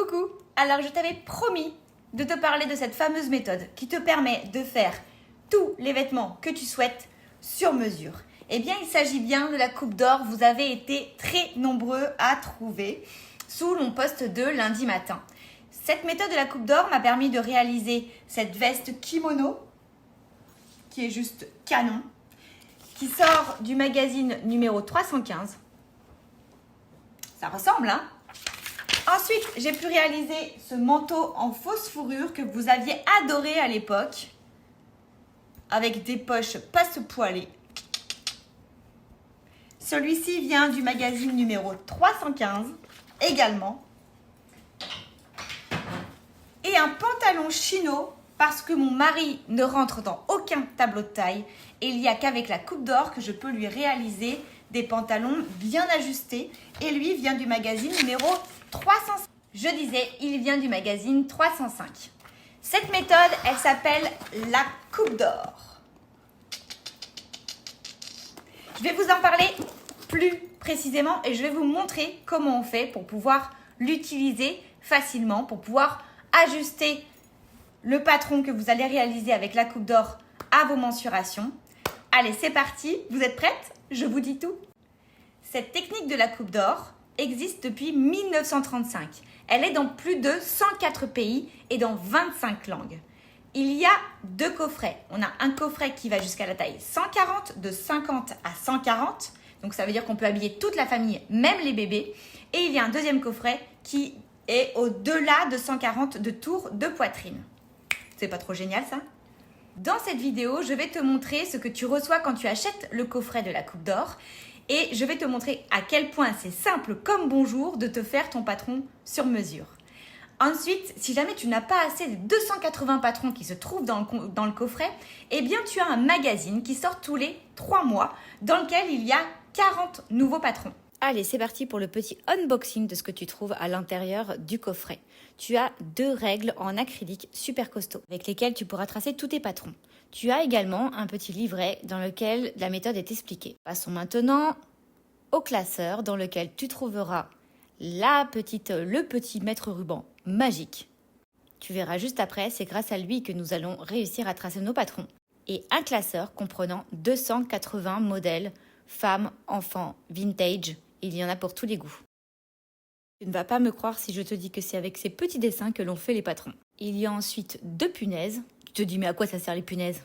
Coucou! Alors je t'avais promis de te parler de cette fameuse méthode qui te permet de faire tous les vêtements que tu souhaites sur mesure. Eh bien, il s'agit bien de la coupe d'or. Vous avez été très nombreux à trouver sous mon post de lundi matin. Cette méthode de la coupe d'or m'a permis de réaliser cette veste kimono qui est juste canon, qui sort du magazine numéro 315. Ça ressemble, hein? Ensuite, j'ai pu réaliser ce manteau en fausse fourrure que vous aviez adoré à l'époque, avec des poches passe-poilées. Celui-ci vient du magazine numéro 315, également. Et un pantalon chino, parce que mon mari ne rentre dans aucun tableau de taille. Et il n'y a qu'avec la coupe d'or que je peux lui réaliser des pantalons bien ajustés. Et lui vient du magazine numéro 305. Je disais, il vient du magazine 305. Cette méthode, elle s'appelle la coupe d'or. Je vais vous en parler plus précisément et je vais vous montrer comment on fait pour pouvoir l'utiliser facilement, pour pouvoir ajuster le patron que vous allez réaliser avec la coupe d'or à vos mensurations. Allez, c'est parti. Vous êtes prêtes? Je vous dis tout. Cette technique de la coupe d'or existe depuis 1935. Elle est dans plus de 104 pays et dans 25 langues. Il y a deux coffrets. On a un coffret qui va jusqu'à la taille 140, de 50 à 140. Donc ça veut dire qu'on peut habiller toute la famille, même les bébés. Et il y a un deuxième coffret qui est au-delà de 140 de tours de poitrine. C'est pas trop génial ça? Dans cette vidéo, je vais te montrer ce que tu reçois quand tu achètes le coffret de la coupe d'or. Et je vais te montrer à quel point c'est simple comme bonjour de te faire ton patron sur mesure. Ensuite, si jamais tu n'as pas assez des 280 patrons qui se trouvent dans le coffret, eh bien tu as un magazine qui sort tous les 3 mois dans lequel il y a 40 nouveaux patrons. Allez, c'est parti pour le petit unboxing de ce que tu trouves à l'intérieur du coffret. Tu as 2 règles en acrylique super costaud avec lesquelles tu pourras tracer tous tes patrons. Tu as également un petit livret dans lequel la méthode est expliquée. Passons maintenant au classeur dans lequel tu trouveras le petit mètre-ruban magique. Tu verras juste après, c'est grâce à lui que nous allons réussir à tracer nos patrons. Et un classeur comprenant 280 modèles, femmes, enfants, vintage. Il y en a pour tous les goûts. Tu ne vas pas me croire si je te dis que c'est avec ces petits dessins que l'on fait les patrons. Il y a ensuite 2 punaises. Tu te dis mais à quoi ça sert les punaises?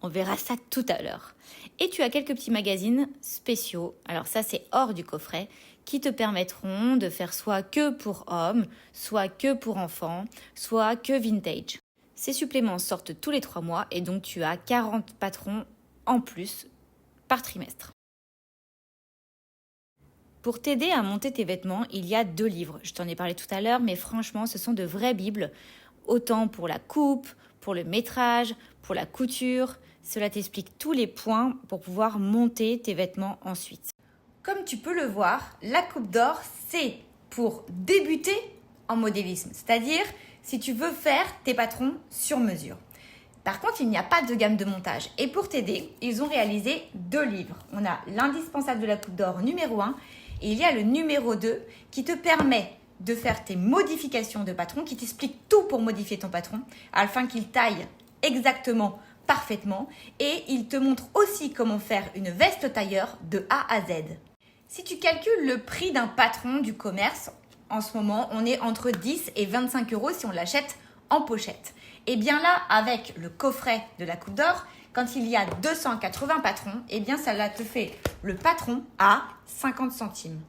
On verra ça tout à l'heure. Et tu as quelques petits magazines spéciaux. Alors ça c'est hors du coffret qui te permettront de faire soit que pour hommes, soit que pour enfants, soit que vintage. Ces suppléments sortent tous les 3 mois et donc tu as 40 patrons en plus par trimestre. Pour t'aider à monter tes vêtements, il y a 2 livres. Je t'en ai parlé tout à l'heure, mais franchement, ce sont de vraies bibles. Autant pour la coupe, pour le métrage, pour la couture. Cela t'explique tous les points pour pouvoir monter tes vêtements ensuite. Comme tu peux le voir, la coupe d'or, c'est pour débuter en modélisme. C'est-à-dire, si tu veux faire tes patrons sur mesure. Par contre, il n'y a pas de gamme de montage. Et pour t'aider, ils ont réalisé 2 livres. On a l'indispensable de la coupe d'or numéro 1 et il y a le numéro 2 qui te permet de faire tes modifications de patron, qui t'explique tout pour modifier ton patron, afin qu'il taille exactement, parfaitement. Et il te montre aussi comment faire une veste tailleur de A à Z. Si tu calcules le prix d'un patron du commerce, en ce moment, on est entre 10 et 25 € si on l'achète en pochette. Et bien là, avec le coffret de la coupe d'or, quand il y a 280 patrons, eh bien ça te fait le patron à 50 centimes.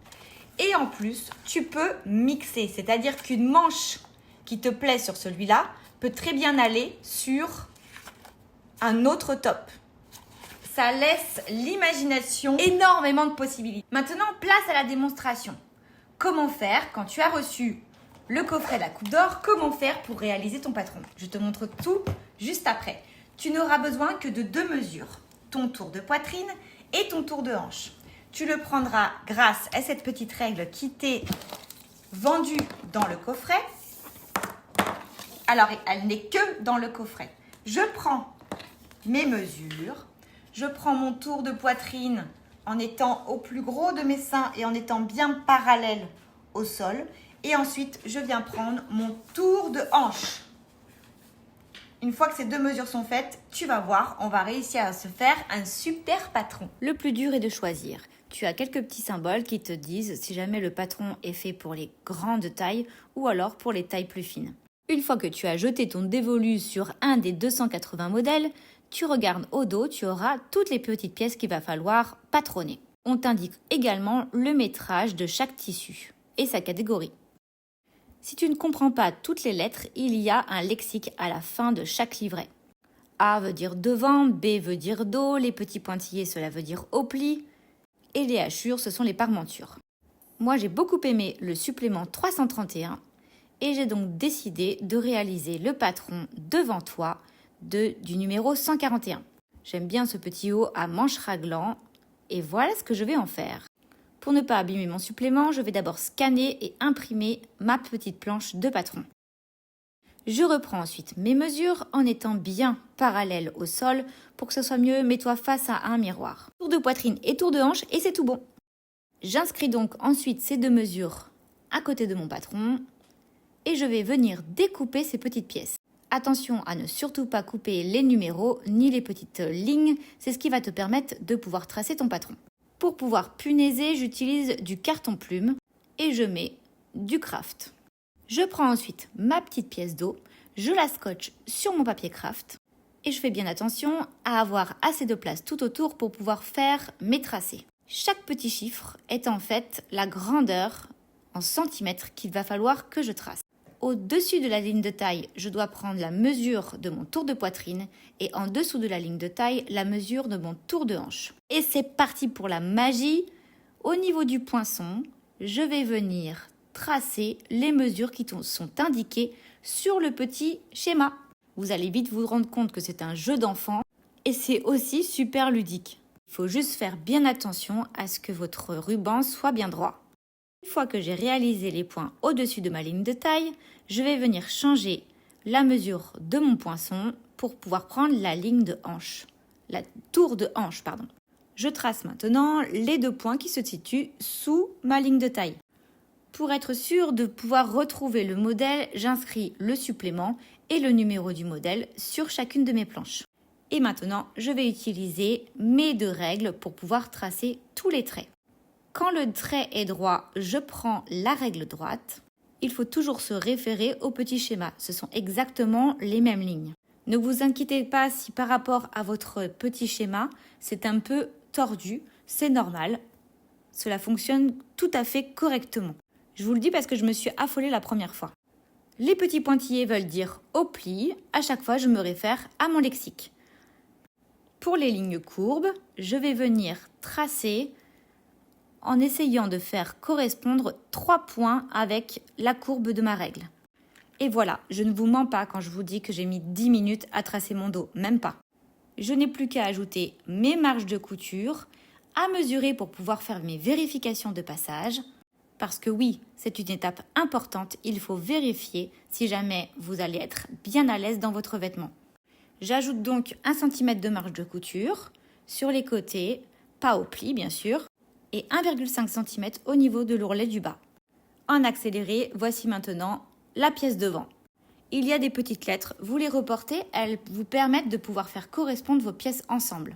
Et en plus, tu peux mixer, c'est-à-dire qu'une manche qui te plaît sur celui-là peut très bien aller sur un autre top. Ça laisse l'imagination, énormément de possibilités. Maintenant, place à la démonstration. Comment faire quand tu as reçu le coffret de la coupe d'or, comment faire pour réaliser ton patron? Je te montre tout juste après. Tu n'auras besoin que de 2 mesures, ton tour de poitrine et ton tour de hanche. Tu le prendras grâce à cette petite règle qui t'est vendue dans le coffret. Alors, elle n'est que dans le coffret. Je prends mes mesures, je prends mon tour de poitrine en étant au plus gros de mes seins et en étant bien parallèle au sol. Et ensuite, je viens prendre mon tour de hanche. Une fois que ces 2 mesures sont faites, tu vas voir, on va réussir à se faire un super patron. Le plus dur est de choisir. Tu as quelques petits symboles qui te disent si jamais le patron est fait pour les grandes tailles ou alors pour les tailles plus fines. Une fois que tu as jeté ton dévolu sur un des 280 modèles, tu regardes au dos, tu auras toutes les petites pièces qu'il va falloir patronner. On t'indique également le métrage de chaque tissu et sa catégorie. Si tu ne comprends pas toutes les lettres, il y a un lexique à la fin de chaque livret. A veut dire devant, B veut dire dos, les petits pointillés cela veut dire au pli, et les hachures ce sont les parmentures. Moi j'ai beaucoup aimé le supplément 331 et j'ai donc décidé de réaliser le patron devant toi du numéro 141. J'aime bien ce petit haut à manches raglant et voilà ce que je vais en faire. Pour ne pas abîmer mon supplément, je vais d'abord scanner et imprimer ma petite planche de patron. Je reprends ensuite mes mesures en étant bien parallèle au sol pour que ce soit mieux, mets-toi face à un miroir. Tour de poitrine et tour de hanche et c'est tout bon. J'inscris donc ensuite ces 2 mesures à côté de mon patron et je vais venir découper ces petites pièces. Attention à ne surtout pas couper les numéros ni les petites lignes, c'est ce qui va te permettre de pouvoir tracer ton patron. Pour pouvoir punaiser, j'utilise du carton plume et je mets du craft. Je prends ensuite ma petite pièce d'eau, je la scotche sur mon papier craft et je fais bien attention à avoir assez de place tout autour pour pouvoir faire mes tracés. Chaque petit chiffre est en fait la grandeur en centimètres qu'il va falloir que je trace. Au-dessus de la ligne de taille, je dois prendre la mesure de mon tour de poitrine et en dessous de la ligne de taille, la mesure de mon tour de hanche. Et c'est parti pour la magie. Au niveau du poinçon, je vais venir tracer les mesures qui sont indiquées sur le petit schéma. Vous allez vite vous rendre compte que c'est un jeu d'enfant et c'est aussi super ludique. Il faut juste faire bien attention à ce que votre ruban soit bien droit. Une fois que j'ai réalisé les points au-dessus de ma ligne de taille, je vais venir changer la mesure de mon poinçon pour pouvoir prendre la ligne de hanche, la tour de hanche, pardon. Je trace maintenant les 2 points qui se situent sous ma ligne de taille. Pour être sûr de pouvoir retrouver le modèle, j'inscris le supplément et le numéro du modèle sur chacune de mes planches. Et maintenant, je vais utiliser mes 2 règles pour pouvoir tracer tous les traits. Quand le trait est droit, je prends la règle droite. Il faut toujours se référer au petit schéma. Ce sont exactement les mêmes lignes. Ne vous inquiétez pas si par rapport à votre petit schéma, c'est un peu tordu. C'est normal. Cela fonctionne tout à fait correctement. Je vous le dis parce que je me suis affolée la première fois. Les petits pointillés veulent dire au pli. À chaque fois, je me réfère à mon lexique. Pour les lignes courbes, je vais venir tracer en essayant de faire correspondre 3 points avec la courbe de ma règle. Et voilà, je ne vous mens pas quand je vous dis que j'ai mis 10 minutes à tracer mon dos, même pas. Je n'ai plus qu'à ajouter mes marges de couture, à mesurer pour pouvoir faire mes vérifications de passage. Parce que oui, c'est une étape importante, il faut vérifier si jamais vous allez être bien à l'aise dans votre vêtement. J'ajoute donc 1 cm de marge de couture sur les côtés, pas au pli bien sûr, et 1,5 cm au niveau de l'ourlet du bas. En accéléré, voici maintenant la pièce devant. Il y a des petites lettres, vous les reportez, elles vous permettent de pouvoir faire correspondre vos pièces ensemble.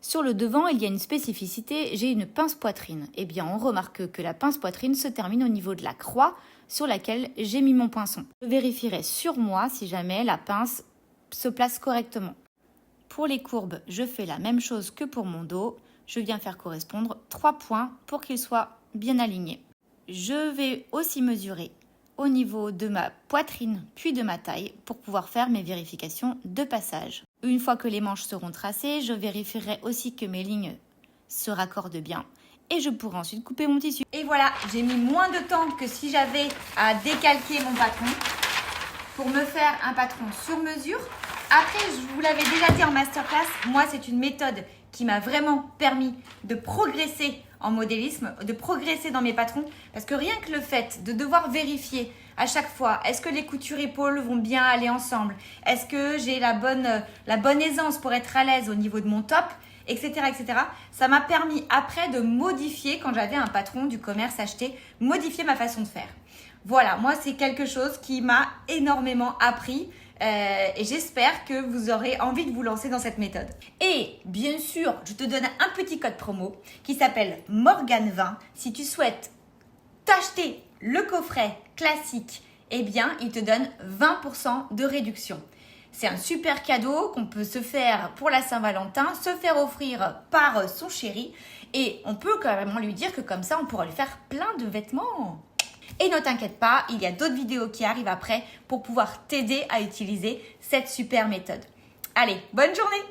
Sur le devant, il y a une spécificité, j'ai une pince poitrine. Eh bien, on remarque que la pince poitrine se termine au niveau de la croix sur laquelle j'ai mis mon poinçon. Je vérifierai sur moi si jamais la pince se place correctement. Pour les courbes, je fais la même chose que pour mon dos. Je viens faire correspondre 3 points pour qu'ils soient bien alignés. Je vais aussi mesurer au niveau de ma poitrine puis de ma taille pour pouvoir faire mes vérifications de passage. Une fois que les manches seront tracées, je vérifierai aussi que mes lignes se raccordent bien et je pourrai ensuite couper mon tissu. Et voilà, j'ai mis moins de temps que si j'avais à décalquer mon patron pour me faire un patron sur mesure. Après, je vous l'avais déjà dit en masterclass, moi c'est une méthode qui m'a vraiment permis de progresser en modélisme, de progresser dans mes patrons, parce que rien que le fait de devoir vérifier à chaque fois, est-ce que les coutures épaules vont bien aller ensemble, est-ce que j'ai la bonne aisance pour être à l'aise au niveau de mon top, etc., etc. Ça m'a permis après de modifier, quand j'avais un patron du commerce acheté, modifier ma façon de faire. Voilà, moi c'est quelque chose qui m'a énormément appris et j'espère que vous aurez envie de vous lancer dans cette méthode. Et bien sûr, je te donne un petit code promo qui s'appelle Morgane20. Si tu souhaites t'acheter le coffret classique, eh bien il te donne 20% de réduction. C'est un super cadeau qu'on peut se faire pour la Saint-Valentin, se faire offrir par son chéri et on peut carrément lui dire que comme ça on pourra lui faire plein de vêtements. Et ne t'inquiète pas, il y a d'autres vidéos qui arrivent après pour pouvoir t'aider à utiliser cette super méthode. Allez, bonne journée!